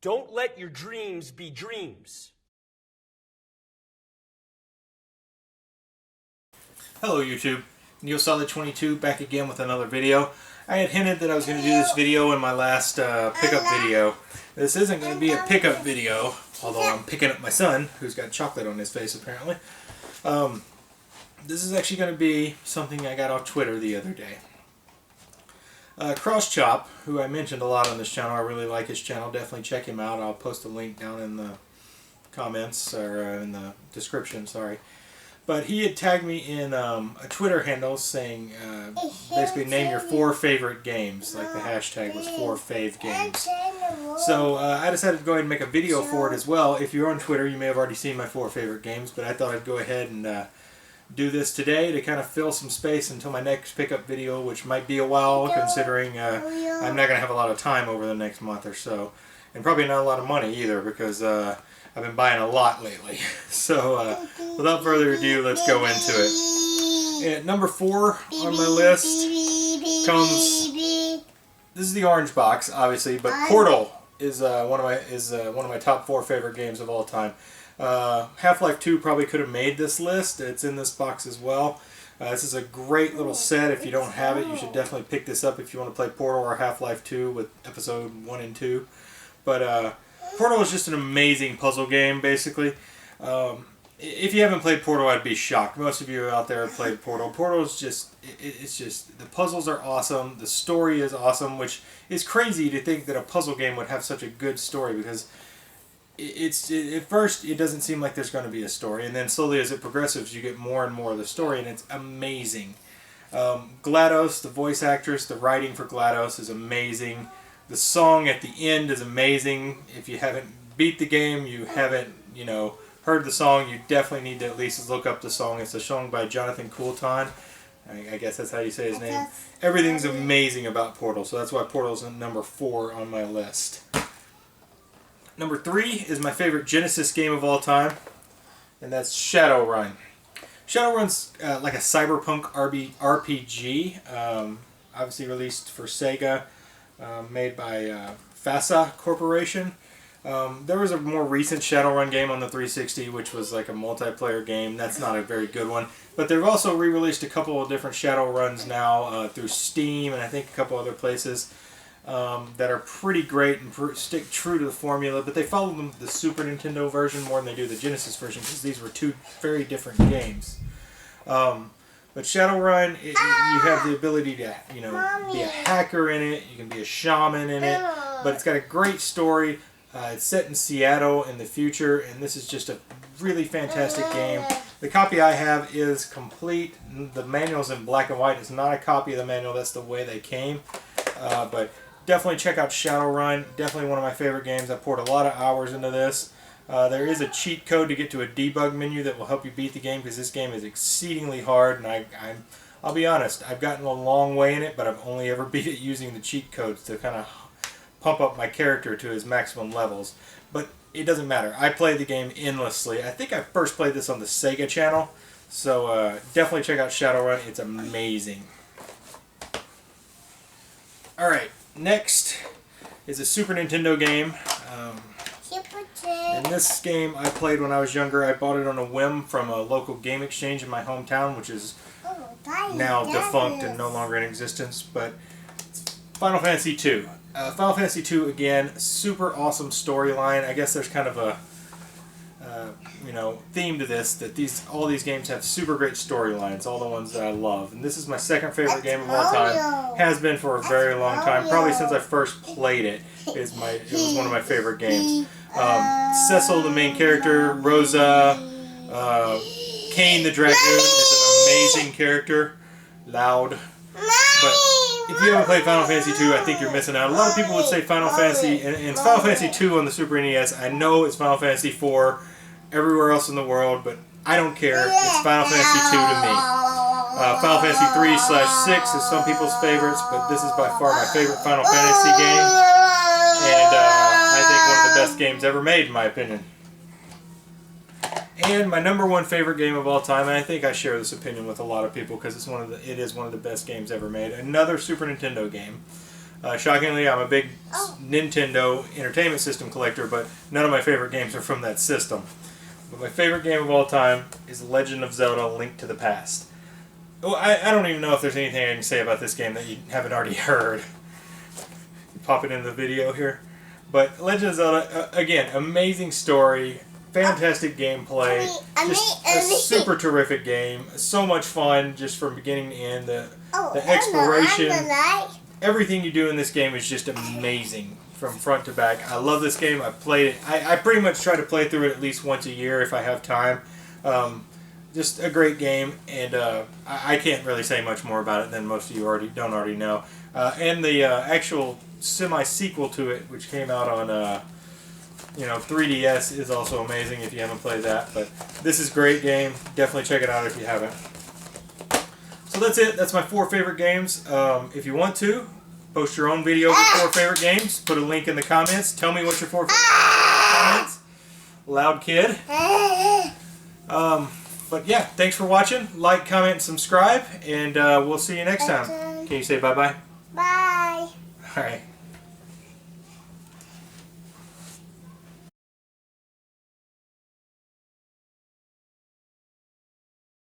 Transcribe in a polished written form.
Don't let your dreams be dreams. Hello YouTube, Neosolid22 back again with another video. I had hinted that I was going to do this video in my last pickup video. This isn't going to be a pickup video, although I'm picking up my son, who's got chocolate on his face apparently. This is actually going to be something I got off Twitter the other day. CrossChop, who I mentioned a lot on this channel, I really like his channel, definitely check him out. I'll post a link down in the comments, or in the description, sorry. But he had tagged me in a Twitter handle saying, basically name your 4 favorite games, like the hashtag was 4fave games. So I decided to go ahead and make a video for it as well. If you're on Twitter, you may have already seen my 4 favorite games, but I thought I'd go ahead and do this today to kind of fill some space until my next pickup video, which might be a while considering I'm not going to have a lot of time over the next month or so. And probably not a lot of money either, because I've been buying a lot lately. So without further ado, let's go into it. At number 4 on my list comes, this is the orange box obviously, but Portal is one of my top 4 favorite games of all time. Half-Life 2 probably could have made this list. It's in this box as well. This is a great little set. If you don't have it, you should definitely pick this up if you want to play Portal or Half-Life 2 with episode 1 and 2. But Portal is just an amazing puzzle game, basically. If you haven't played Portal, I'd be shocked. Most of you out there have played Portal. Portal is just, it's just, the puzzles are awesome. The story is awesome, which is crazy to think that a puzzle game would have such a good story, because at first it doesn't seem like there's going to be a story, and then slowly as it progresses you get more and more of the story, and it's amazing. GLaDOS, the voice actress, the writing for GLaDOS is amazing. The song at the end is amazing. If you haven't beat the game, you haven't, heard the song, you definitely need to at least look up the song. It's a song by Jonathan Coulton. I guess that's how you say his name. Everything's amazing about Portal, so that's why Portal's at number 4 on my list. Number 3 is my favorite Genesis game of all time, and that's Shadowrun. Shadowrun's like a cyberpunk RPG, obviously released for Sega, made by FASA Corporation. There was a more recent Shadowrun game on the 360, which was like a multiplayer game. That's not a very good one. But they've also re-released a couple of different Shadowruns now through Steam and I think a couple other places that are pretty great and stick true to the formula. But they follow the Super Nintendo version more than they do the Genesis version, because these were 2 very different games. But Shadowrun, you have the ability to, be a hacker in it. You can be a shaman in it. But it's got a great story. It's set in Seattle in the future, and this is just a really fantastic game. The copy I have is complete. The manual's in black and white. It's not a copy of the manual. That's the way they came. But definitely check out Shadowrun. Definitely one of my favorite games. I poured a lot of hours into this. There is a cheat code to get to a debug menu that will help you beat the game, because this game is exceedingly hard, and I'll be honest, I've gotten a long way in it, but I've only ever beat it using the cheat codes to kind of pump up my character to his maximum levels. But it doesn't matter. I play the game endlessly. I think I first played this on the Sega channel, so definitely check out Shadowrun. It's amazing. Alright, next is a Super Nintendo game. And this game I played when I was younger. I bought it on a whim from a local game exchange in my hometown, which is now defunct and no longer in existence. But Final Fantasy II. Final Fantasy II, again, super awesome storyline. I guess there's kind of a theme to this, that all these games have super great storylines, all the ones that I love. And this is my second favorite game of all time. Has been for a very long time, probably since I first played it. It was one of my favorite games. Cecil, the main character, Rosa, Kane the Dragoon is an amazing character. Loud. But if you haven't played Final Fantasy II, I think you're missing out. A lot of people would say Final Fantasy, and it's Final Fantasy II on the Super NES. I know it's Final Fantasy IV everywhere else in the world, but I don't care. It's Final Fantasy II to me. Final Fantasy 3/6 is some people's favorites, but this is by far my favorite Final Fantasy game. And I think one of the best games ever made, in my opinion. And my number 1 favorite game of all time, and I think I share this opinion with a lot of people, because it is one of the best games ever made. Another Super Nintendo game. Shockingly, I'm a big Nintendo Entertainment System collector, but none of my favorite games are from that system. But my favorite game of all time is Legend of Zelda: Link to the Past. Oh, I don't even know if there's anything I can say about this game that you haven't already heard. Pop it into the video here. But Legend of Zelda, again, amazing story, fantastic gameplay, just a super terrific game. So much fun just from beginning to end. The exploration, everything you do in this game is just amazing from front to back. I love this game. I've played it. I pretty much try to play through it at least once a year if I have time. Just a great game, and I can't really say much more about it than most of you don't already know. And the actual semi-sequel to it, which came out on 3DS, is also amazing if you haven't played that. But this is a great game. Definitely check it out if you haven't. So that's it. That's my 4 favorite games. If you want to, post your own video of your 4 favorite games. Put a link in the comments. Tell me what your 4 favorite games. Loud kid. But yeah, thanks for watching. Like, comment, and subscribe, and we'll see you next time. Can you say bye-bye? Bye. All right.